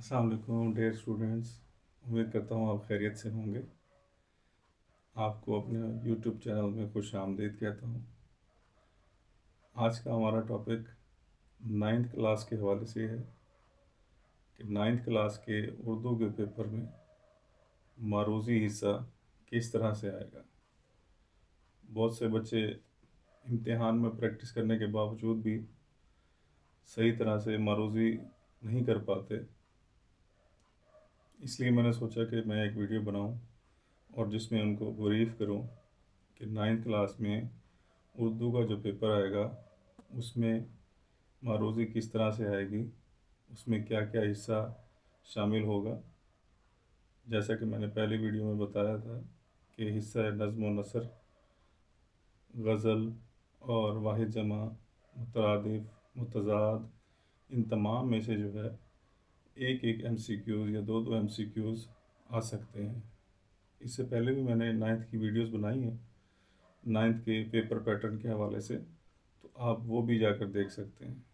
अस्सलाम वालेकुम dear students. उम्मीद करता हूँ आप खैरियत से होंगे। आपको अपने यूट्यूब चैनल में खुश आमदीद कहता हूँ। आज का हमारा टॉपिक नाइन्थ क्लास के हवाले से है कि नाइन्थ क्लास के उर्दू के पेपर में मारूज़ी हिस्सा किस तरह से आएगा। बहुत से बच्चे इम्तिहान में प्रैक्टिस करने के बावजूद भी सही तरह से मारूज़ी नहीं कर पाते। इसलिए मैंने सोचा कि मैं एक वीडियो बनाऊं और जिसमें उनको ब्रीफ करूं कि नाइन्थ क्लास में उर्दू का जो पेपर आएगा उसमें मारूज़ी किस तरह से आएगी, उसमें क्या क्या हिस्सा शामिल होगा। जैसा कि मैंने पहली वीडियो में बताया था कि हिस्सा है नज़्म व नसर, गज़ल और वाहिद जमा, मुतरादिफ, मुतज़ाद। इन तमाम में से जो है एक एक MCQs या दो दो MCQs आ सकते हैं। इससे पहले भी मैंने नाइन्थ की वीडियोस बनाई हैं नाइन्थ के पेपर पैटर्न के हवाले से, तो आप वो भी जाकर देख सकते हैं।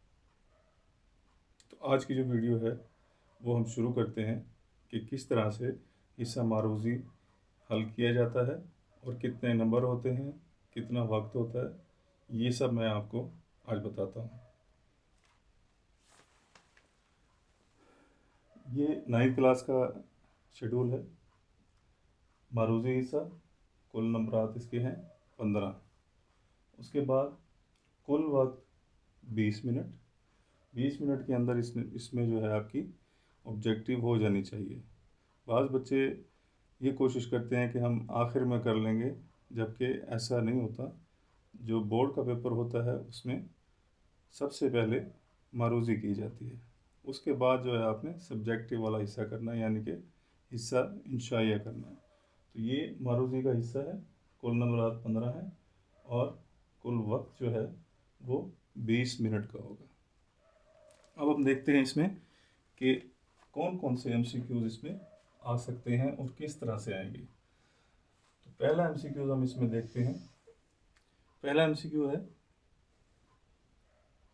तो आज की जो वीडियो है वो हम शुरू करते हैं कि किस तरह से हिस्सा मारूज़ी हल किया जाता है और कितने नंबर होते हैं, कितना वक्त होता है, ये सब मैं आपको आज बताता हूँ। ये नाइन्थ क्लास का शेड्यूल है। मारूज़ी हिस्सा कुल नंबरात इसके हैं 15। उसके बाद कुल वक्त 20 मिनट। 20 मिनट के अंदर इसमें जो है आपकी ऑब्जेक्टिव हो जानी चाहिए। बाज़ बच्चे ये कोशिश करते हैं कि हम आखिर में कर लेंगे, जबकि ऐसा नहीं होता। जो बोर्ड का पेपर होता है उसमें सबसे पहले मारूज़ी की जाती है, उसके बाद जो है आपने सब्जेक्टिव वाला हिस्सा करना है, यानी कि हिस्सा इंशाइया करना है। तो ये मारूज़ी का हिस्सा है। कुल नंबरात 15 हैं और कुल वक्त जो है वो 20 मिनट का होगा। अब हम देखते हैं इसमें कि कौन कौन से MCQs इसमें आ सकते हैं और किस तरह से आएंगे। तो पहला MCQ हम इसमें देखते हैं। पहला MCQ है,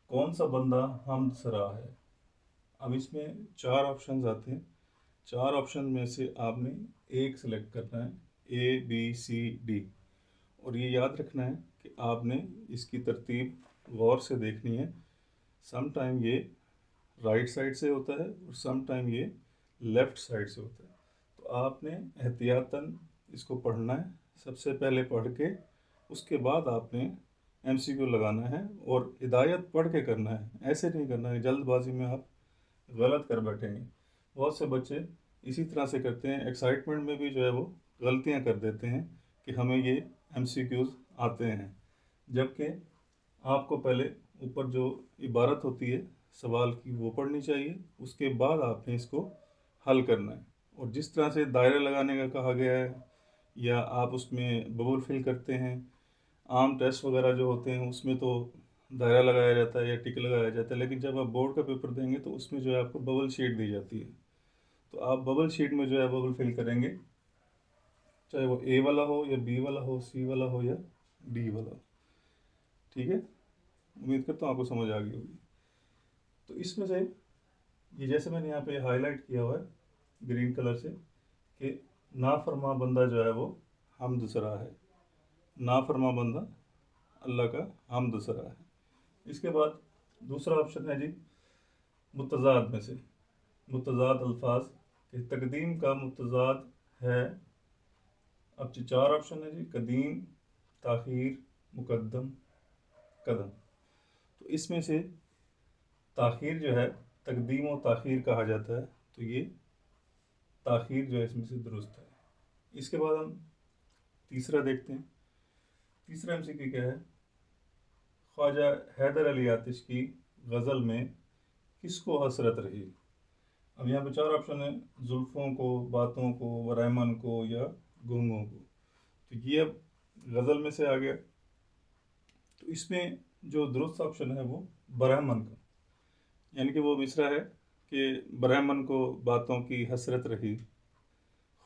कौन सा बंदा हमद सरा है। अब इसमें 4 ऑप्शन आते हैं। 4 ऑप्शन में से आपने एक सेलेक्ट करना है, ABCD। और ये याद रखना है कि आपने इसकी तरतीब गौर से देखनी है। सम टाइम ये राइट साइड से होता है और सम टाइम ये लेफ़्ट साइड से होता है। तो आपने एहतियातन इसको पढ़ना है। सबसे पहले पढ़ के उसके बाद आपने MCQ लगाना है और हिदायत पढ़ के करना है। ऐसे नहीं करना है जल्दबाजी में आप गलत कर बैठेंगे। बहुत से बच्चे इसी तरह से करते हैं, एक्साइटमेंट में भी जो है वो गलतियां कर देते हैं कि हमें ये MCQs आते हैं, जबकि आपको पहले ऊपर जो इबारत होती है सवाल की वो पढ़नी चाहिए, उसके बाद आपने इसको हल करना है। और जिस तरह से दायरे लगाने का कहा गया है या आप उसमें बबल फिल करते हैं, आम टेस्ट वगैरह जो होते हैं उसमें तो दायरा लगाया जाता है या टिक लगाया जाता है, लेकिन जब आप बोर्ड का पेपर देंगे तो उसमें जो है आपको बबल शीट दी जाती है। तो आप बबल शीट में जो है बबल फिल करेंगे, चाहे वो A वाला हो या B वाला हो, C वाला हो या D वाला हो। ठीक है, उम्मीद करता हूँ आपको समझ आ गई होगी। तो इसमें से ये जैसे मैंने यहाँ पे हाईलाइट किया हुआ है ग्रीन कलर से कि नाफरमा बंदा जो है वो हमद सरा है। नाफरमा बंदा अल्लाह का हमद सरा है। इसके बाद दूसरा ऑप्शन है जी मुतज़ाद में से, मुतज़ाद अल्फाज के तकदीम का मुतज़ाद है। अब जी 4 ऑप्शन है जी, कदीम, ताख़ीर, मुक़द्दम, कदम। तो इसमें से ताख़ीर जो है तकदीम व ताख़ीर कहा जाता है, तो ये ताख़ीर जो है इसमें से दुरुस्त है। इसके बाद हम तीसरा देखते हैं। तीसरा MCQ क्या है, ख्वाजा हैदर अली आतिश की गज़ल में किसको हसरत रही। अब यहाँ पे 4 ऑप्शन है, जुल्फ़ों को, बातों को, वरैमन को या गूंगों को। तो ये अब गज़ल में से आ गया। तो इसमें जो दुरुस्त ऑप्शन है वो बरहमन का, यानी कि वो मिसरा है कि बरहमन को बातों की हसरत रही,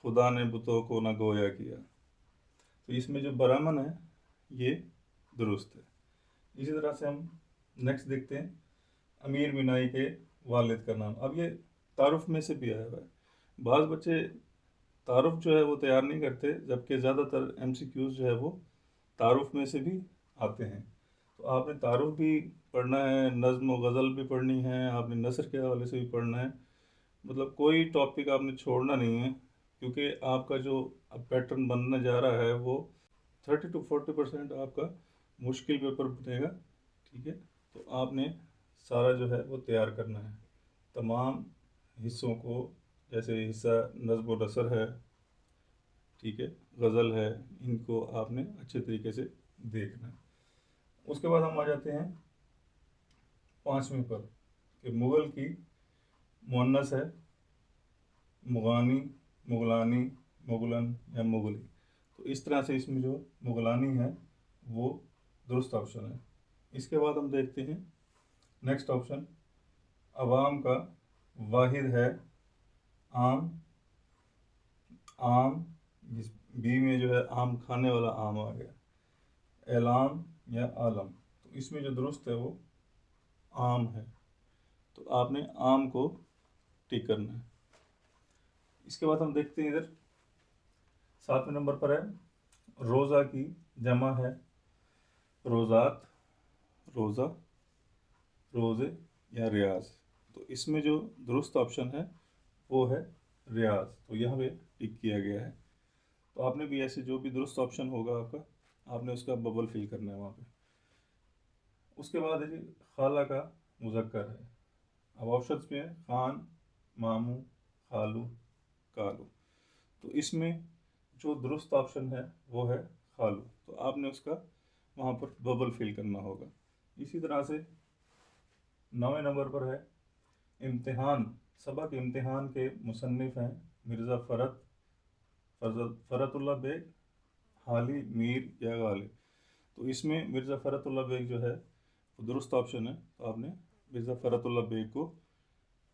खुदा ने बुतों को न गोया किया। तो इसमें जो बरहमन है ये दुरुस्त है। इसी तरह से हम नेक्स्ट देखते हैं, अमीर मीनाई के वालिद का नाम। अब ये तारुफ में से भी आया हुआ है। बाज़ बच्चे तारुफ जो है वो तैयार नहीं करते, जबकि ज़्यादातर MCQs जो है वो तारुफ में से भी आते हैं। तो आपने तारुफ भी पढ़ना है, नज़्म व गज़ल भी पढ़नी है, आपने नसर के हवाले से भी पढ़ना है। मतलब कोई टॉपिक आपने छोड़ना नहीं है, क्योंकि आपका जो अब पैटर्न बनने जा रहा है वो 30 to 40% आपका मुश्किल पेपर बनेगा। ठीक है, तो आपने सारा जो है वो तैयार करना है, तमाम हिस्सों को, जैसे हिस्सा नज़्म व नसर है, ठीक है, गज़ल है, इनको आपने अच्छे तरीके से देखना है। उसके बाद हम आ जाते हैं 5वें पर, कि मुग़ल की मुअन्नस है मुग़ानी, मुग़लानी, मुग़लन या मुग़ली। तो इस तरह से इसमें जो मुग़लानी है वो दुरुस्त ऑप्शन है। इसके बाद हम देखते हैं नेक्स्ट ऑप्शन, अवाम का वाहिद है आम, आम जिस बी में जो है आम खाने वाला आम आ गया, एलाम या आलम। तो इसमें जो दुरुस्त है वो आम है, तो आपने आम को टिक करना है। इसके बाद हम देखते हैं इधर 7वें नंबर पर है, रोज़ा की जमा है रोज़ात, रोज़ा, रोज़े या रियाज। तो इसमें जो दुरुस्त ऑप्शन है वो है रियाज, तो यहाँ पे टिक किया गया है। तो आपने भी ऐसे जो भी दुरुस्त ऑप्शन होगा आपका, आपने उसका बबल फिल करना है वहाँ पे। उसके बाद है जी खाला का मुज़क्कर है। अब ऑप्शंस में है खान, मामू, खालू, कालू। तो इसमें जो दुरुस्त ऑप्शन है वो है खालू, तो आपने उसका वहाँ पर बबल फिल करना होगा। इसी तरह से 9वें नंबर पर है इम्तिहान, सबक इम्तिहान के मुसन्निफ़ हैं मिर्ज़ा फ़रतुल्लाह बेग, हाली, मीर या गालिब। तो इसमें मिर्ज़ा फ़रतुल्लाह बेग जो है वो दुरुस्त ऑप्शन है, तो आपने मिर्ज़ा फ़रतुल्लाह बेग को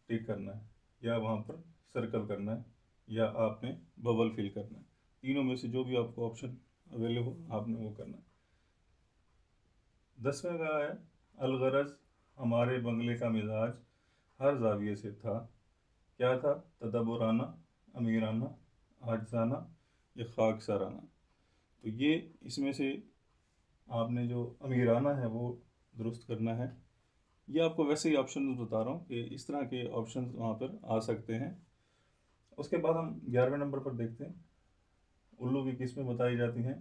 टिक करना है, या वहाँ पर सर्कल करना है, या आपने बबल फिल करना है। तीनों में से जो भी आपको ऑप्शन अवेलेबल हो आपने वो करना है। 10वें का है अलगरज, हमारे बंगले का मिजाज हर जाविये से था, क्या था, तदब्बुराना, अमीराना, आजजाना या खाकसाराना। तो ये इसमें से आपने जो अमीराना है वो दुरुस्त करना है। ये आपको वैसे ही ऑप्शन बता रहा हूँ कि इस तरह के ऑप्शन वहाँ पर आ सकते हैं। उसके बाद हम 11वें नंबर पर देखते हैं, उल्लू की किस्में बताई जाती हैं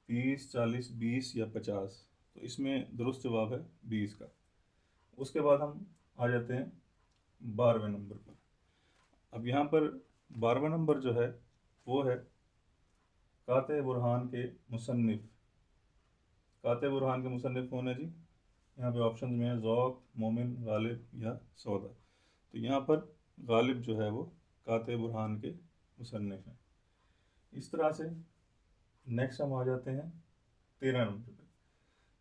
30, 40, 20 या 50। तो इसमें दुरुस्त जवाब है 20 का। उसके बाद हम आ जाते हैं 12वें नंबर पर। अब यहाँ पर 12वां नंबर जो है वो है काते बुरहान के मुसन्निफ़। काते बुरहान के मुसन्निफ़ कौन है जी? यहाँ पे ऑप्शन में है ज़ौक़, मोमिन, गालिब या सौदा। तो यहाँ पर गालिब जो है वो काते बुरहान के मुसन्निफ़ हैं। इस तरह से नेक्स्ट हम आ जाते हैं 13 नंबर पर।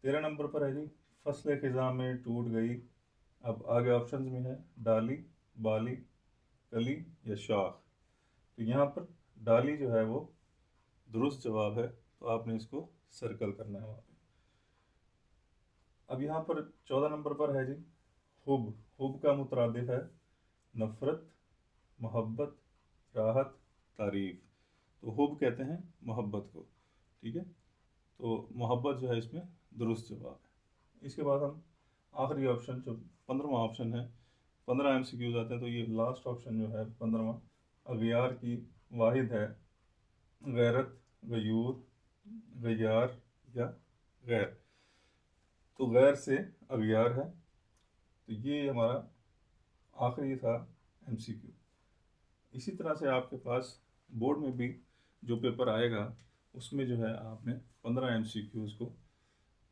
13 नंबर पर है जी फसल ख़िज़ां में टूट गई। अब आगे ऑप्शन में है डाली, बाली, कली या शाख। तो यहाँ पर डाली जो है वो दुरुस्त जवाब है, तो आपने इसको सर्कल करना है वहाँ पे। अब यहाँ पर 14 नंबर पर है जी हुब। हुब का मुतरादिफ है नफ़रत, मोहब्बत, राहत, तारीफ़। तो हुब कहते हैं मोहब्बत को, ठीक है, तो मोहब्बत जो है इसमें दुरुस्त जवाब है। इसके बाद हम आखिरी ऑप्शन जो 15वां ऑप्शन है, 15 MCQs आते हैं, तो ये लास्ट ऑप्शन जो है 15वां, अगियार की वाहिद है गैरत, गयूर, गयार या गैर। तो गैर से अगियार है, तो ये हमारा आखिरी था MCQ। इसी तरह से आपके पास बोर्ड में भी जो पेपर आएगा उसमें जो है आपने 15 MCQs को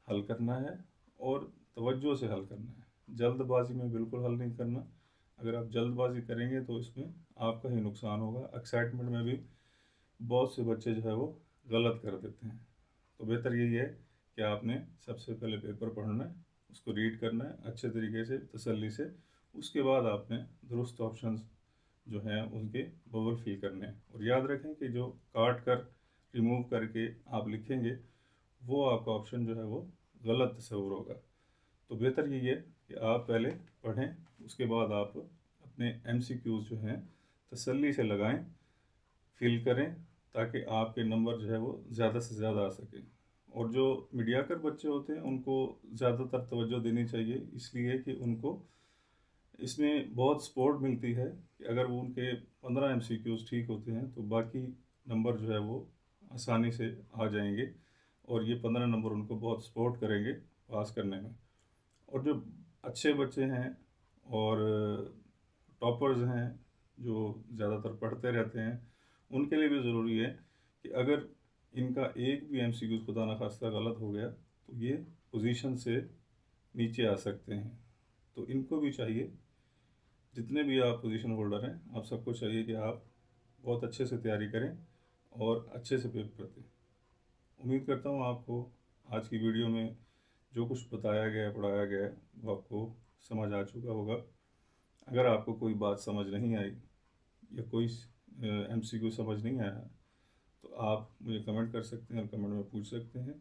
हल करना है, और तवज्जो से हल करना है, जल्दबाजी में बिल्कुल हल नहीं करना। अगर आप जल्दबाजी करेंगे तो इसमें आपका ही नुकसान होगा। एक्साइटमेंट में भी बहुत से बच्चे जो है वो गलत कर देते हैं। तो बेहतर यही है कि आपने सबसे पहले पेपर पढ़ना है, उसको रीड करना है अच्छे तरीके से, तसल्ली से। उसके बाद आपने दुरुस्त ऑप्शंस जो हैं उनके बबल फिल करने हैं। और याद रखें कि जो काट कर रिमूव करके आप लिखेंगे वो आपका ऑप्शन जो है वो गलत तस्वुर होगा। तो बेहतर यही है कि आप पहले पढ़ें, उसके बाद आप अपने MCQs जो हैं तसल्ली से लगाएं, फिल करें, ताकि आपके नंबर जो है वो ज़्यादा से ज़्यादा आ सके। और जो मीडियाकर बच्चे होते हैं उनको ज़्यादातर तवज्जो देनी चाहिए, इसलिए कि उनको इसमें बहुत सपोर्ट मिलती है कि अगर वो उनके 15 MCQs ठीक होते हैं तो बाकी नंबर जो है वो आसानी से आ जाएंगे, और ये 15 नंबर उनको बहुत सपोर्ट करेंगे पास करने में। और जो अच्छे बच्चे हैं और टॉपर्स हैं, जो ज़्यादातर पढ़ते रहते हैं, उनके लिए भी ज़रूरी है कि अगर इनका एक भी MCQ खुदा न खास्ता गलत हो गया तो ये पोजीशन से नीचे आ सकते हैं। तो इनको भी चाहिए, जितने भी आप पोजीशन होल्डर हैं, आप सबको चाहिए कि आप बहुत अच्छे से तैयारी करें और अच्छे से पेपर दें। उम्मीद करता हूँ आपको आज की वीडियो में जो कुछ बताया गया, पढ़ाया गया है, वो आपको समझ आ चुका होगा। अगर आपको कोई बात समझ नहीं आई या कोई MCQ समझ नहीं आया तो आप मुझे कमेंट कर सकते हैं और कमेंट में पूछ सकते हैं।